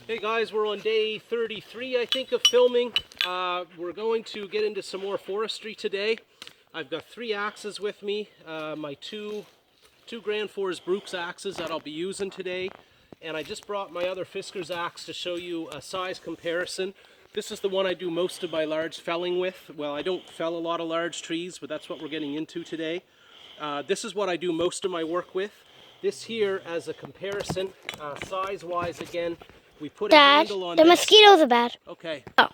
Hey guys, we're on day 33, I think, of filming. We're going to get into some more forestry today. I've got 3 axes with me, my two Grand Force Brooks axes that I'll be using today. And I just brought my other Fisker's axe to show you a size comparison. This is the one I do most of my large felling with. Well, I don't fell a lot of large trees, but that's what we're getting into today. This is what I do most of my work with. This here, as a comparison, size-wise again, we put a handle on Dad, the mosquitoes are bad. Okay. Oh.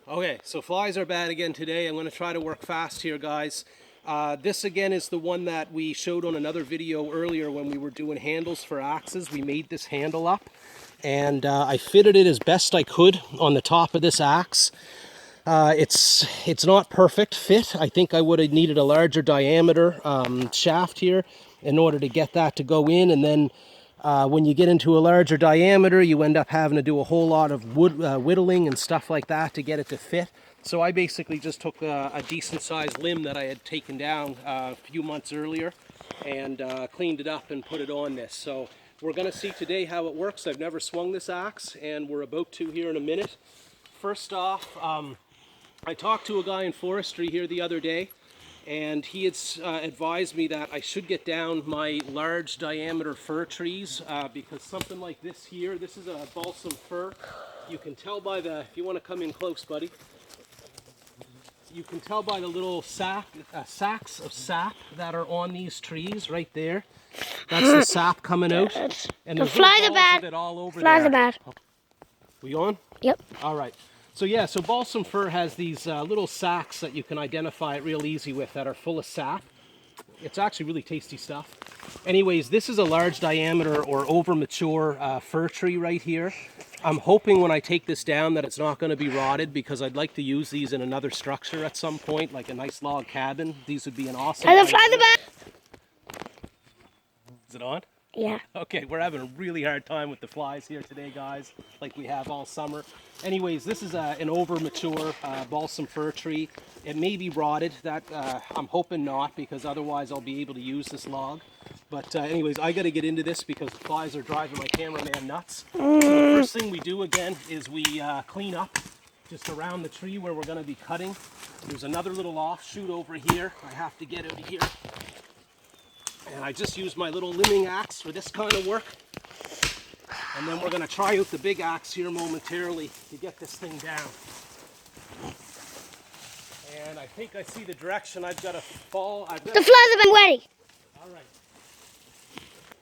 Okay, so flies are bad again today. I'm going to try to work fast here, guys. This again is the one that we showed on another video earlier when we were doing handles for axes. We made this handle up, and I fitted it as best I could on the top of this axe. It's not perfect fit. I think I would have needed a larger diameter shaft here in order to get that to go in, and then when you get into a larger diameter, you end up having to do a whole lot of whittling and stuff like that to get it to fit. So I basically just took a decent sized limb that I had taken down a few months earlier and cleaned it up and put it on this. So we're going to see today how it works. I've never swung this axe, and we're about to here in a minute. First off, I talked to a guy in forestry here the other day, and he had advised me that I should get down my large diameter fir trees because something like this here, this is a balsam fir. You can tell by the, if you want to come in close, buddy, you can tell by the little sacks of sap that are on these trees right there. That's the sap coming out. And the flies are bad. Flies are bad. We on? Yep. All right. So yeah, so balsam fir has these little sacs that you can identify it real easy with that are full of sap. It's actually really tasty stuff. Anyways, this is a large diameter or over mature fir tree right here. I'm hoping when I take this down that it's not going to be rotted, because I'd like to use these in another structure at some point, like a nice log cabin. These would be an awesome And the flies are bad. Is it on? Yeah. Okay, we're having a really hard time with the flies here today, guys, like we have all summer. Anyways, this is an over mature balsam fir tree. It may be rotted. That I'm hoping not, because otherwise I'll be able to use this log. But anyways, I got to get into this because the flies are driving my cameraman nuts. So the first thing we do again is we clean up just around the tree where we're going to be cutting. There's another little offshoot over here. I have to get out of here. And I just use my little limbing axe for this kind of work. And then we're going to try out the big axe here momentarily to get this thing down. And I think I see the direction I've got to fall. The flies have been wetty. All right.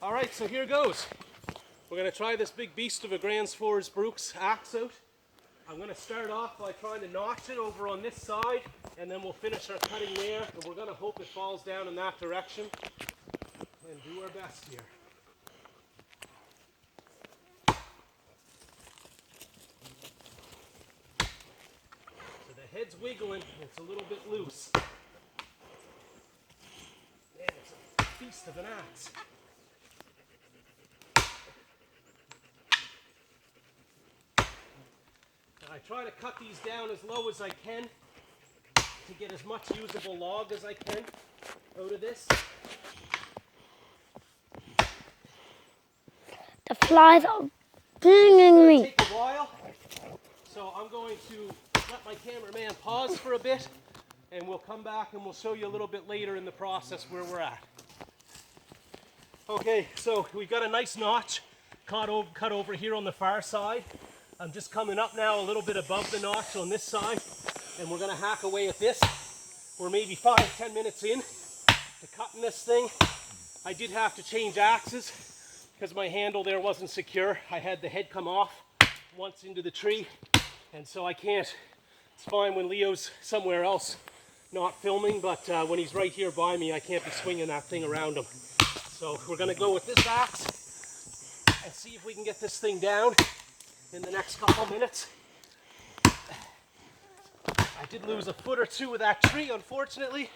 All right, so here goes. We're going to try this big beast of a Grand Force Brooks axe out. I'm going to start off by trying to notch it over on this side, and then we'll finish our cutting there. And we're going to hope it falls down in that direction. And do our best here. So the head's wiggling, it's a little bit loose. Man, it's a beast of an axe. And I try to cut these down as low as I can to get as much usable log as I can out of this. The flies are stinging me. It's going to take a while, so I'm going to let my cameraman pause for a bit, and we'll come back and we'll show you a little bit later in the process where we're at. Okay, so we've got a nice notch cut over here on the far side. I'm just coming up now a little bit above the notch on this side, and we're going to hack away at this. We're maybe 5-10 minutes in to cutting this thing. I did have to change axes because my handle there wasn't secure. I had the head come off once into the tree, and so I can't. It's fine when Leo's somewhere else not filming, but when he's right here by me, I can't be swinging that thing around him. So we're going to go with this axe and see if we can get this thing down in the next couple minutes. I did lose a foot or two with that tree, unfortunately,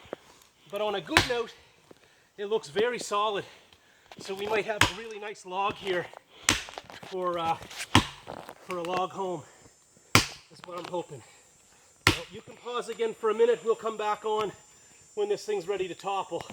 but on a good note, it looks very solid. So we might have a really nice log here for a log home. That's what I'm hoping. Well, you can pause again for a minute. We'll come back on when this thing's ready to topple.